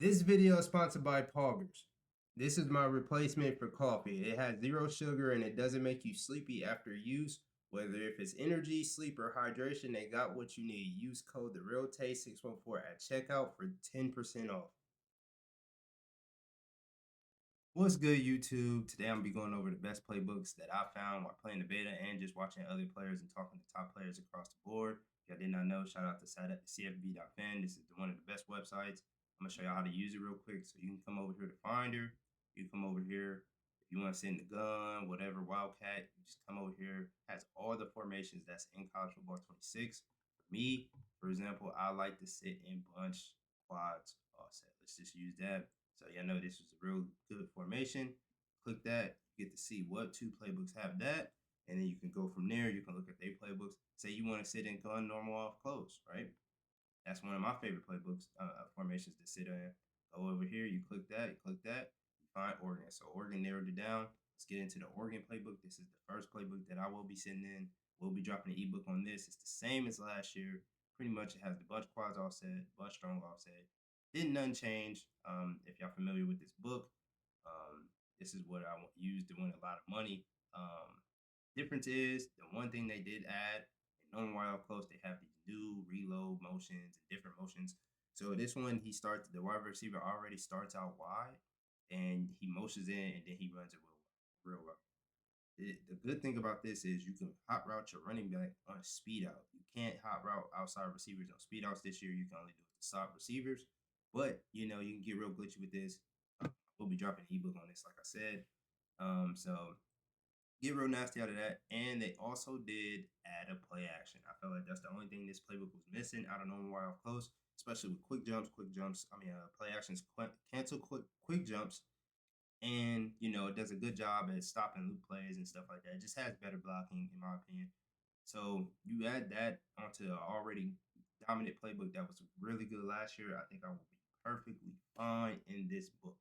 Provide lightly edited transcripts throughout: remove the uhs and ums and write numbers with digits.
This video is sponsored by PLAYBOOks. This is my replacement for coffee. It has 0 sugar and it doesn't make you sleepy after use. Whether if it's energy, sleep, or hydration, they got what you need. Use code TheRealTaste614 at checkout for 10% off. What's good, YouTube? Today I'm going to be going over the best playbooks that I found while playing the beta and just watching other players and talking to top players across the board. If y'all did not know, shout out to CFB.PENN. This is one of the best websites. I'm going to show y'all how to use it real quick. So you can come over here to Finder. You come over here. If you want to sit in the gun, whatever, Wildcat, you just come over here. It has all the formations that's in college football 26. For me, for example, I like to sit in bunch, quads, offset. Let's just use that. So y'all know this was a real good formation. Click that, you get to see what two playbooks have that, and then you can go from there. You can look at their playbooks. Say you want to sit in gun, normal, off, close, right? That's one of my favorite playbooks, formations to sit in. Go over here, you click that, you find Oregon. So Oregon narrowed it down. Let's get into the Oregon playbook. This is the first playbook that I will be sitting in. We'll be dropping an ebook on this. It's the same as last year. Pretty much it has the bunch quads offset, bunch strong offset. Didn't none change. If y'all familiar with this book, this is what I used to win a lot of money. Difference is the one thing they did add in normal wide close, they have these new reload motions and different motions. So this one, he starts, the wide receiver already starts out wide and he motions in and then he runs it real well. The good thing about this is you can hot route your running back on a speed out. You can't hot route outside receivers on speed outs this year. You can only do it to stop receivers. But, you know, you can get real glitchy with this. We'll be dropping an ebook on this, like I said. So get real nasty out of that. And they also did add a play action. I felt like that's the only thing this playbook was missing out of normal wide off close, especially with play actions, cancel quick jumps. And, you know, it does a good job at stopping loop plays and stuff like that. It just has better blocking, in my opinion. So you add that onto an already dominant playbook that was really good last year. I think I will be perfectly fine in this book.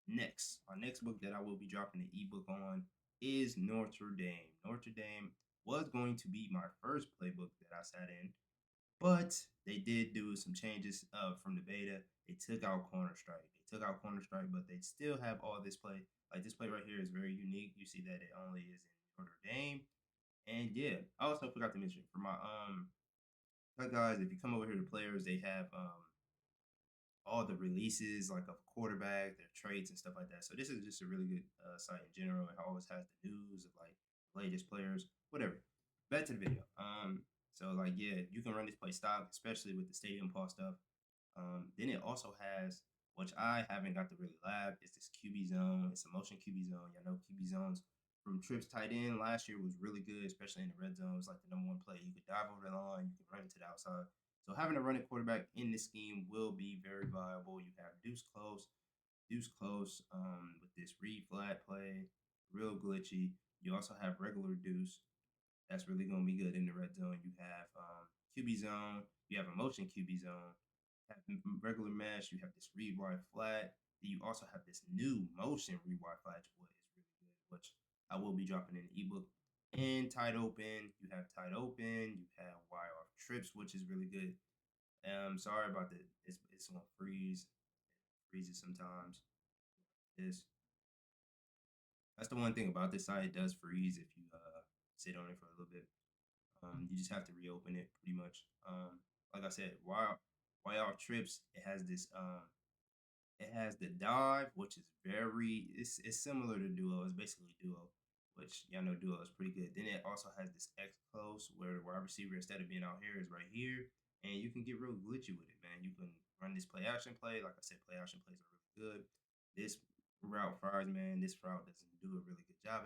Next, our next book that I will be dropping the ebook on is Notre Dame. Notre Dame was going to be my first playbook that I sat in, but they did do some changes from the beta. They took out Corner Strike. But they still have all this play. Like this play right here is very unique. You see that it only is in Notre Dame. And yeah, I also forgot to mention for my guys, if you come over here to players, they have all the releases like of quarterback, their traits and stuff like that. So this is just a really good site in general. It always has the news of like the latest players, whatever. Back to the video. So like yeah, you can run this play stock, especially with the stadium paw stuff. Then it also has, which I haven't got to really lab, it's this QB zone. It's a motion QB zone. Y'all know QB zones from trips tight end last year was really good, especially in the red zone. It's like the #1 play. You could dive over the line, you can run it to the outside. So having a running quarterback in this scheme will be very viable. You have deuce close, with this read flat play, real glitchy. You also have regular deuce. That's really going to be good in the red zone. You have QB zone. You have a motion QB zone. You have regular mesh. You have this read wide flat. Then you also have this new motion read wide flat, which is really good, which I will be dropping in the ebook. And tight open. You have tight open. You have wire off trips, which is really good. Sorry about the it's gonna freeze. It freezes sometimes. That's the one thing about this site. It does freeze if you sit on it for a little bit. You just have to reopen it pretty much. Like I said, wire off trips. It has this it has the dive, which is it's similar to duo. It's basically duo, which y'all know duo is pretty good. Then it also has this X close where the wide receiver, instead of being out here, is right here. And you can get real glitchy with it, man. You can run this play action play. Like I said, play action plays are really good. This route fires, man. This route doesn't do a really good job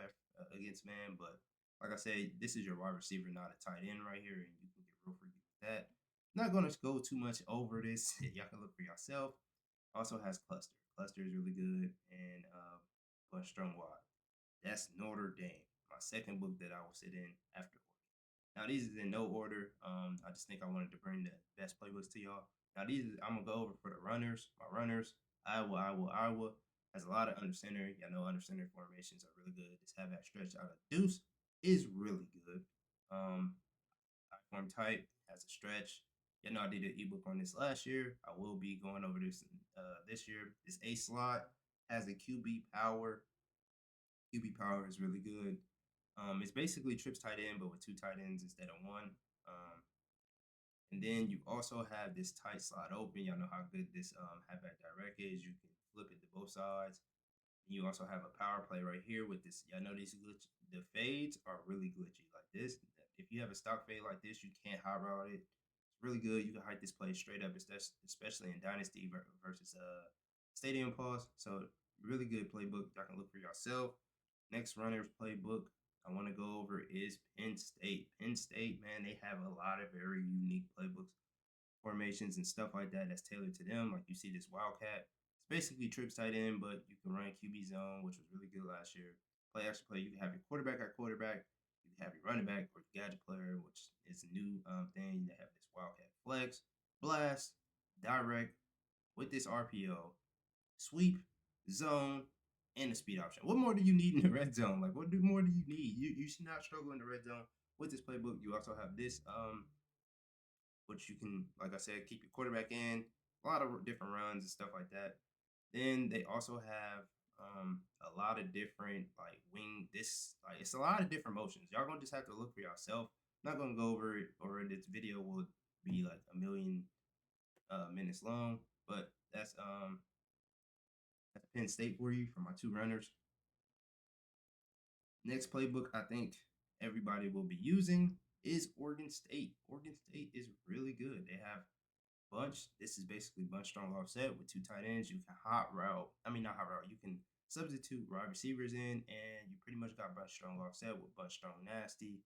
against man. But like I said, this is your wide receiver, not a tight end right here. And you can get real freaky with that. Not going to go too much over this. Y'all can look for yourself. Also has cluster. Cluster is really good, and bunch strong wide. That's Notre Dame. My second book that I will sit in after Oregon. Now these is in no order. I just think I wanted to bring the best playbooks to y'all. Now I'm gonna go over for the runners. My runners, Iowa has a lot of under center. Y'all know under center formations are really good. Just have that stretch out of deuce is really good. I form type has a stretch. You know, I did an ebook on this last year. I will be going over this this year. This A slot has a QB power. QB power is really good. It's basically trips tight end, but with two tight ends instead of one. Um, and then you also have this tight slot open. Y'all know how good this halfback direct is. You can flip it to both sides. You also have a power play right here with this. Y'all know these glitch. The fades are really glitchy like this. If you have a stock fade like this, you can't hot route it. It's really good. You can hike this play straight up, especially in Dynasty versus Stadium Pause. So really good playbook. Y'all can look for yourself. Next runner's playbook I want to go over is Penn State. Penn State, man, they have a lot of very unique playbooks, formations, and stuff like that that's tailored to them. Like you see this Wildcat. It's basically trips tight end, but you can run QB zone, which was really good last year. Play extra play. You can have your quarterback at quarterback. You can have your running back or your gadget player, which is a new thing. They have this Wildcat flex, blast, direct with this RPO, sweep, zone, and a speed option. What more do you need in the red zone? Like, what more do you need? You should not struggle in the red zone with this playbook. You also have this which you can, like I said, keep your quarterback in, a lot of different runs and stuff like that. Then they also have a lot of different like wing. This like it's a lot of different motions. Y'all gonna just have to look for yourself. I'm not gonna go over it, or this video will be like a million minutes long. But that's Penn State for you for my two runners. Next playbook I think everybody will be using is Oregon State. Oregon State is really good. They have bunch. This is basically bunch strong offset with two tight ends. You can hot route. I mean, not hot route. You can substitute wide receivers in, and you pretty much got bunch strong offset with bunch strong nasty.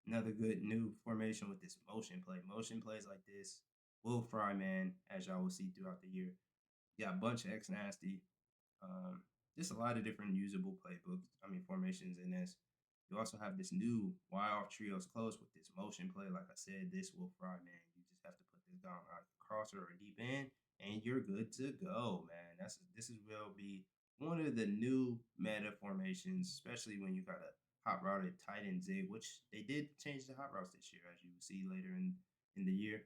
Another good new formation with this motion play. Motion plays like this will fry, man, as y'all will see throughout the year. You got bunch X nasty. Um, just a lot of different usable playbooks. I mean, formations in this. You also have this new wild trios close with this motion play. Like I said, this will fry, man. You just have to put this down like a crosser or deep in, and you're good to go, man. This will be one of the new meta formations, especially when you got a hot routed tight end zig, which they did change the hot routes this year, as you will see later in the year.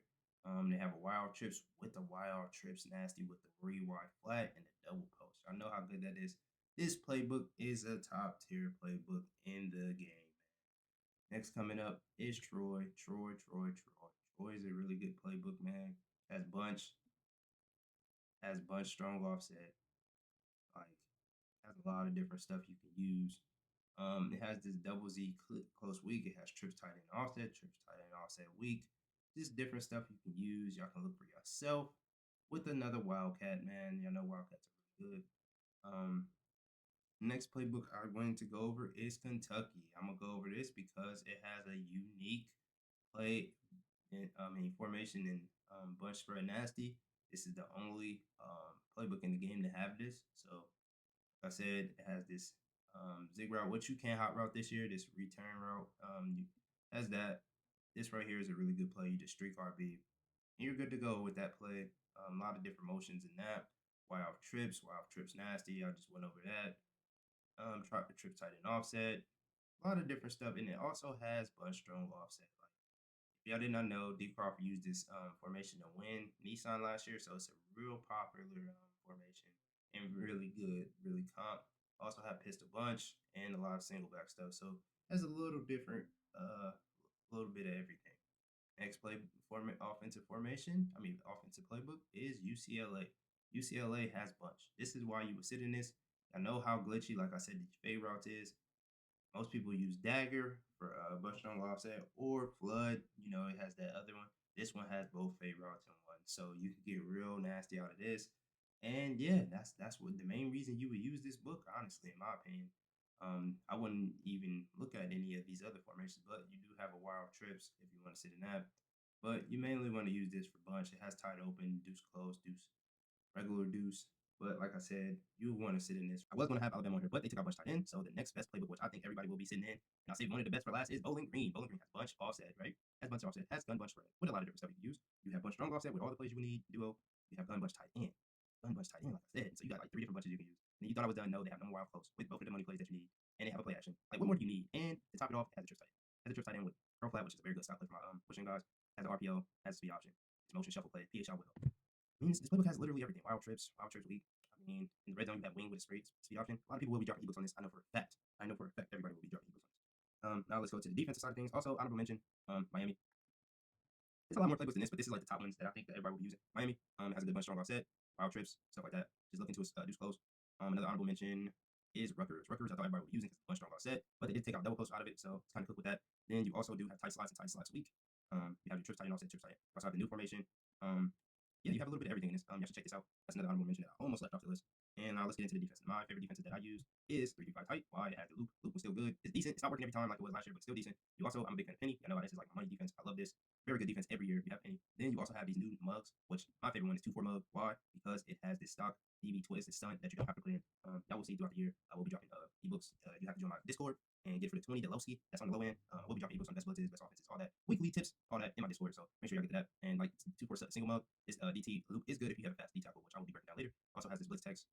They have a wild trips with the wild trips nasty with the rewind flat and the double post. I know how good that is. This playbook is a top tier playbook in the game. Next coming up is Troy. Troy is a really good playbook, man. Has bunch strong offset. Like has a lot of different stuff you can use. It has this double Z close weak. It has trips tight end offset weak. Just different stuff you can use. Y'all can look for yourself with another Wildcat, man. Y'all know Wildcats are really good. Next playbook I'm going to go over is Kentucky. I'm gonna go over this because it has a unique play. Formation in bunch spread nasty. This is the only playbook in the game to have this. So, like I said, it has this zig route, which you can hot route this year. This return route has that. This right here is a really good play. You just streak RB, and you're good to go with that play. A lot of different motions in that. Wild trips nasty. I just went over that. Trip tight end offset. A lot of different stuff, and it also has bunch strong offset. Like if y'all did not know, D Crawford used this formation to win Nissan last year, so it's a real popular formation and really good, really comp. Also have pistol bunch and a lot of single back stuff, so has a little different, little bit of everything. Next offensive formation, offensive playbook is UCLA. UCLA has bunch. This is why you would sit in this. I know how glitchy, like I said, the fade routes is. Most people use Dagger for bunch strong offset or Flood. You know, it has that other one. This one has both fade routes in one, so you can get real nasty out of this. And yeah, that's what the main reason you would use this book, honestly, in my opinion. I wouldn't even look at any of these other formations, but you do have a wild trips if you want to sit in that. But you mainly want to use this for bunch. It has tight open, deuce close, deuce, regular deuce. But like I said, you want to sit in this. I was going to have Alabama on here, but they took out bunch tight end. So the next best playbook, which I think everybody will be sitting in, and I'll save one of the best for last, is Bowling Green. Bowling Green has bunch offset, right? Has bunch offset, has gun bunch spread, with a lot of different stuff you can use. You have bunch strong offset with all the plays you would need, duo. You have gun bunch tight end. Gun bunch tight end, like I said. So you got like 3 different bunches you can use. And you thought I was done. No, they have no more wild close with both of the money plays that you need. And they have a play action. Like, what more do you need? And to top it off, it has a trip tight end. Has a trip tight end with curl flat, which is a very good style play for my pushing guys. Has an RPO, has a speed option. motion, shuffle play, PHI will. Means this playbook has literally everything. Wild trips weak. I mean, in the red zone, you have wing with a straight speed option. A lot of people will be dropping ebooks on this. I know for a fact. Everybody will be dropping ebooks on this. Now let's go to the defensive side of things. Also, honorable mention, Miami. There's a lot more playbooks than this, but this is like the top ones that I think that everybody will be using. Miami has a good bunch, strong offset, wild trips, stuff like that. Just look into its deuce close. Another honorable mention is RUTGERS. RUTGERS I thought everybody would be using because it's a bunch, strong offset, but they did take out double post out of it, so it's kind of cool with that. Then you also do have tight slots and tight slots weak. You have your trips tight and offset, trips tight. You also have the new formation. Yeah, you have a little bit of everything in this. You have to check this out. That's another honorable mention that I almost left off the list. And now let's get into the defense. My favorite defense that I use is 3-5 tight. Why? It has the loop. Loop was still good. It's decent. It's not working every time like it was last year, but still decent. You also, I'm a big fan of Penny. I know this is like my money defense. I love this. Very good defense every year if you have Penny. Then you also have these new mugs, which my favorite one is 2-4 mug. Why? Because it has this stock DB twist, this stunt that you don't have to put in. Y'all will see throughout the year. I will be dropping ebooks. You have to join my Discord and get it for the 20 Delowski. That's on the low end. We'll be dropping ebooks on best blitzes, best offenses, all that. Weekly tips, all that in my Discord. So make sure y'all get to that. And like 2-4 single mug, this DT loop is good if you have a fast D tackle, which I will be breaking down later. Also has this blitz text.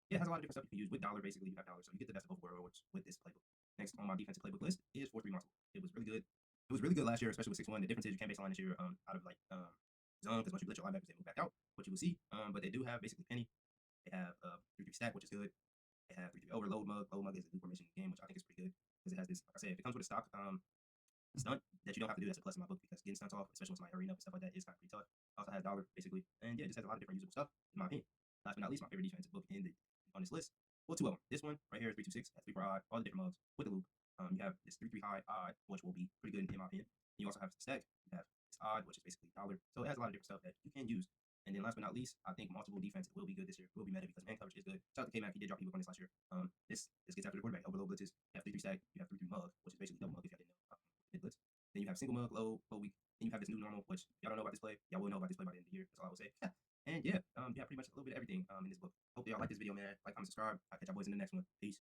Yeah, it has a lot of different stuff you can use with dollar. Basically, you have dollar, so you get the best of both worlds with this playbook. Next on my defensive playbook list is 4-3 Marshall. It was really good. It was really good last year, especially with 6-1. The difference is you can't baseline this year out of like zone because once you blitz your linebackers, they move back out, which you will see. But they do have basically Penny. They have 3-3 stack, which is good. They have 3-3 overload mug. Load mug is a new formation in the game, which I think is pretty good because it has this. Like I said, if it comes with a stock stunt that you don't have to do, that's a plus in my book because getting stunts off, especially with my arena and stuff like that, is kind of pretty tough. Also has dollar basically, and yeah, it just has a lot of different usable stuff in my opinion. Last but not least, my favorite defensive book on this list. Well, two of them. This one right here is 3-2-6, has 3-4 odd, all the different mugs with the loop. You have this 3-3 high odd, which will be pretty good in my opinion. And you also have stack. You have this odd, which is basically dollar. So it has a lot of different stuff that you can use. And then last but not least, I think multiple defense will be good this year. Will be meta because man coverage is good. Shout out to K-Mac, he did drop ebook on this last year. This gets after the quarterback. Overload blitzes. You have 3-3 stack. You have 3-3 mug, which is basically double mug if y'all didn't know. Mid blitz. Then you have single mug, low weak. Then you have this new normal, which y'all don't know about this play. Y'all will know about this play by the end of the year. That's all I will say. And yeah, pretty much a little bit of everything in this book. Hope y'all like this video, man. Like, comment, subscribe. I'll catch y'all boys in the next one. Peace.